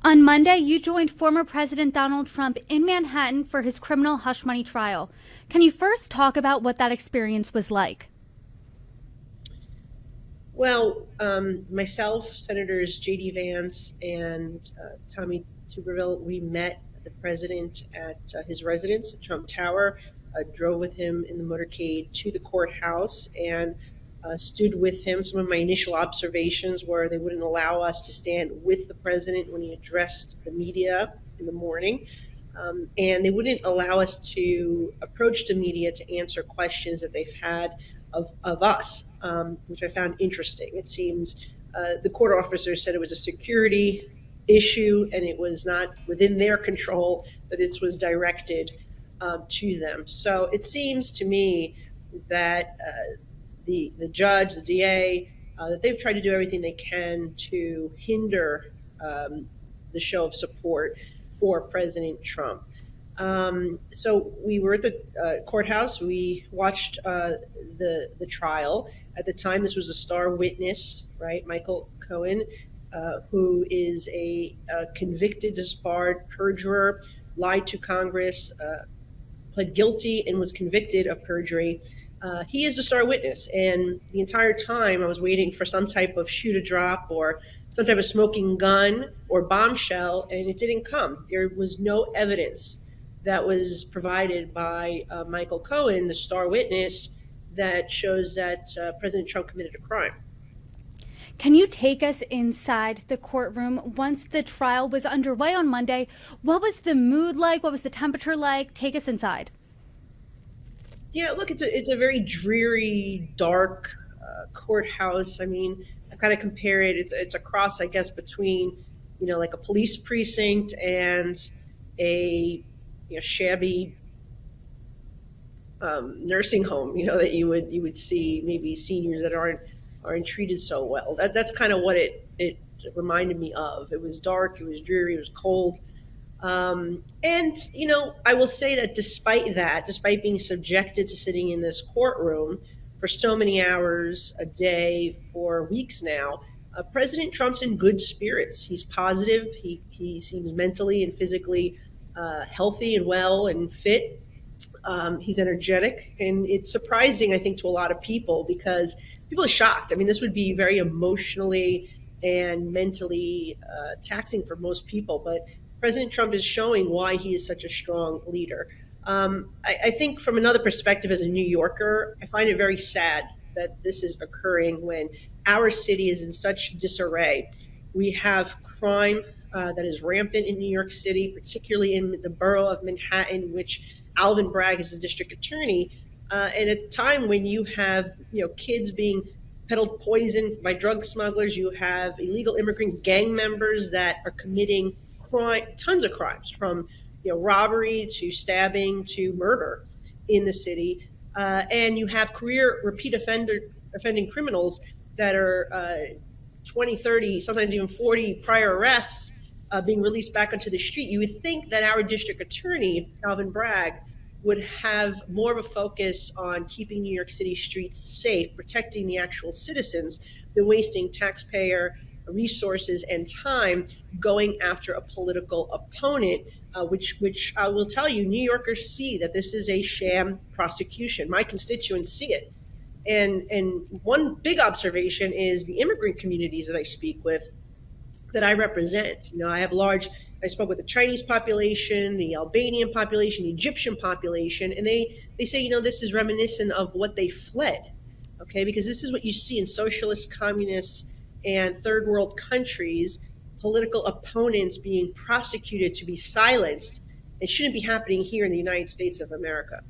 On Monday, you joined former President Donald Trump in Manhattan for his criminal hush money trial. Can you first talk about what that experience was like? Well, myself, Senators J.D. Vance and Tommy Tuberville, we met the president at his residence at Trump Tower, drove with him in the motorcade to the courthouse, and stood with him. Some of my initial observations were they wouldn't allow us to stand with the president when he addressed the media in the morning. And they wouldn't allow us to approach the media to answer questions that they've had of us, which I found interesting. It seemed the court officers said it was a security issue and it was not within their control, but this was directed to them. So it seems to me that the judge, the DA, that they've tried to do everything they can to hinder the show of support for President Trump. So we were at the courthouse. We watched the trial. At the time, this was a star witness, right? Michael Cohen, who is a convicted, disbarred perjurer, lied to Congress, pled guilty, and was convicted of perjury. He is a star witness, and the entire time I was waiting for some type of shoe to drop or some type of smoking gun or bombshell, and it didn't come. There was no evidence that was provided by Michael Cohen, the star witness, that shows that President Trump committed a crime. Can you take us inside the courtroom once the trial was underway on Monday? What was the mood like? What was the temperature like? Take us inside. Yeah, look, it's a very dreary, dark courthouse. I mean, I kind of compare it. It's a cross, I guess, between like a police precinct and a shabby nursing home. That you would see maybe seniors that aren't treated so well. That's kind of what it reminded me of. It was dark. It was dreary. It was cold. And I will say that despite being subjected to sitting in this courtroom for so many hours a day for weeks now, President Trump's in good spirits. He's positive. He seems mentally and physically healthy and well and fit. He's energetic, and it's surprising, I think, to a lot of people because people are shocked. I mean, this would be very emotionally and mentally taxing for most people, but President Trump is showing why he is such a strong leader. I think from another perspective, as a New Yorker, I find it very sad that this is occurring when our city is in such disarray. We have crime that is rampant in New York City, particularly in the borough of Manhattan, which Alvin Bragg is the district attorney. And at a time when you have kids being peddled poison by drug smugglers, you have illegal immigrant gang members that are committing tons of crimes, from robbery to stabbing to murder in the city, and you have career repeat offending criminals that are 20, 30, sometimes even 40 prior arrests being released back onto the street. You would think that our district attorney, Alvin Bragg, would have more of a focus on keeping New York City streets safe, protecting the actual citizens, than wasting taxpayer resources and time going after a political opponent, which I will tell you, New Yorkers see that this is a sham prosecution. My constituents see it. And one big observation is the immigrant communities that I speak with, that I represent. I spoke with the Chinese population, the Albanian population, the Egyptian population, and they say, this is reminiscent of what they fled, okay? Because this is what you see in socialist, communist, and third world countries, political opponents being prosecuted to be silenced. It shouldn't be happening here in the United States of America.